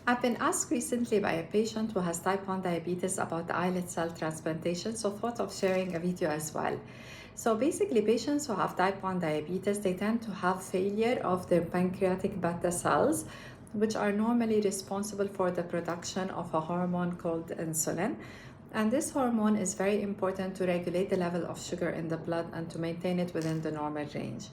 I've been asked recently by a patient who has type 1 diabetes about the islet cell transplantation, so thought of sharing a video as well. So basically, patients who have type 1 diabetes, they tend to have failure of their pancreatic beta cells, which are normally responsible for the production of a hormone called insulin. And this hormone is very important to regulate the level of sugar in the blood and to maintain it within the normal range.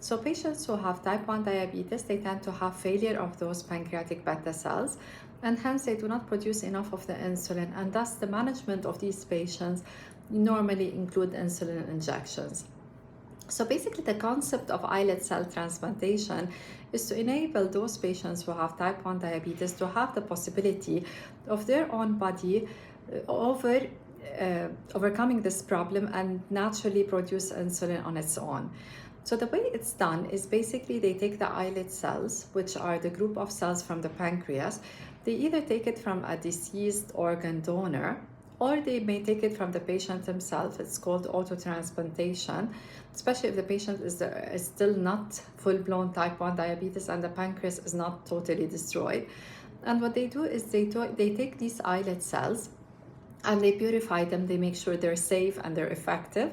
So patients who have type 1 diabetes, they tend to have failure of those pancreatic beta cells, and hence they do not produce enough of the insulin, and thus the management of these patients normally include insulin injections. So basically the concept of islet cell transplantation is to enable those patients who have type 1 diabetes to have the possibility of their own body overcoming this problem and naturally produce insulin on its own. So the way it's done is basically they take the islet cells, which are the group of cells from the pancreas. They either take it from a deceased organ donor, or they may take it from the patient himself. It's called autotransplantation, especially if the patient is still not full-blown type 1 diabetes and the pancreas is not totally destroyed. And what they do is they take these islet cells and they purify them. They make sure they're safe and they're effective,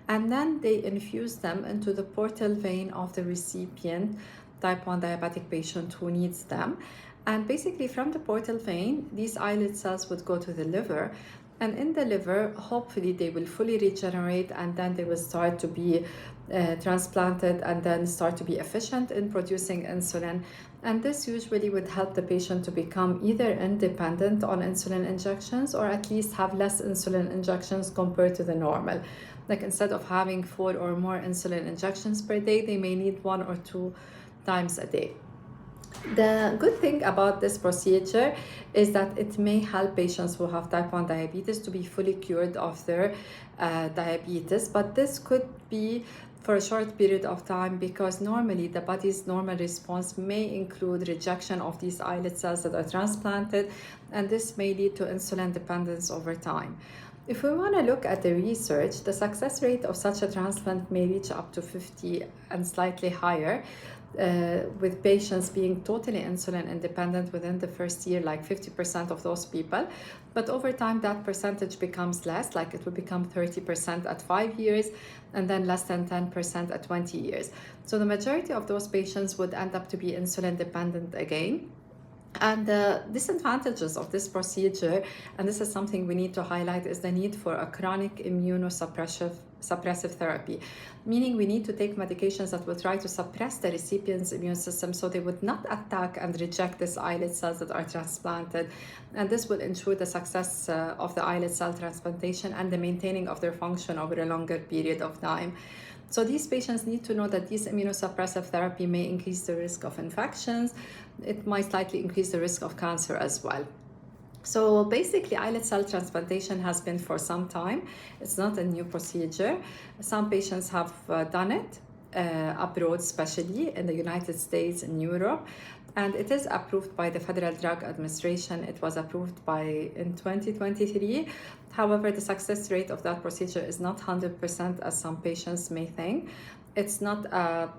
and then they infuse them into the portal vein of the recipient, type 1 diabetic patient who needs them. And basically from the portal vein, these islet cells would go to the liver, and in the liver, hopefully they will fully regenerate, and then they will start to be transplanted and then start to be efficient in producing insulin. And this usually would help the patient to become either independent on insulin injections, or at least have less insulin injections compared to the normal. Like instead of having 4 or more insulin injections per day, they may need 1 or 2 times a day. The good thing about this procedure is that it may help patients who have type 1 diabetes to be fully cured of their diabetes, but this could be for a short period of time, because normally the body's normal response may include rejection of these islet cells that are transplanted, and this may lead to insulin dependence over time. If we want to look at the research, the success rate of such a transplant may reach up to 50 and slightly higher, with patients being totally insulin independent within the first year, like 50% of those people. But over time, that percentage becomes less, like it will become 30% at 5 years, and then less than 10% at 20 years. So the majority of those patients would end up to be insulin dependent again. And the disadvantages of this procedure, and this is something we need to highlight, is the need for a chronic immunosuppressive therapy, meaning we need to take medications that will try to suppress the recipient's immune system so they would not attack and reject these islet cells that are transplanted. And this will ensure the success of the islet cell transplantation and the maintaining of their function over a longer period of time. So these patients need to know that this immunosuppressive therapy may increase the risk of infections. It might likely increase the risk of cancer as well. So basically, islet cell transplantation has been for some time. It's not a new procedure. Some patients have done it abroad, especially in the United States and Europe. And it is approved by the Federal Drug Administration. It was approved in 2023. However, the success rate of that procedure is not 100%, as some patients may think. It's not a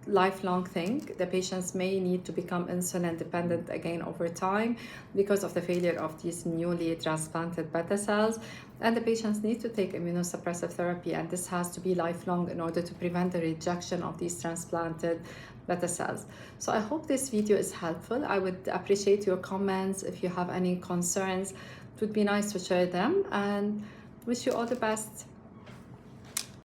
lifelong thing. The patients may need to become insulin dependent again over time because of the failure of these newly transplanted beta cells, and the patients need to take immunosuppressive therapy, and this has to be lifelong in order to prevent the rejection of these transplanted beta cells. So I hope this video is helpful. I would appreciate your comments. If you have any concerns, it would be nice to share them, and wish you all the best.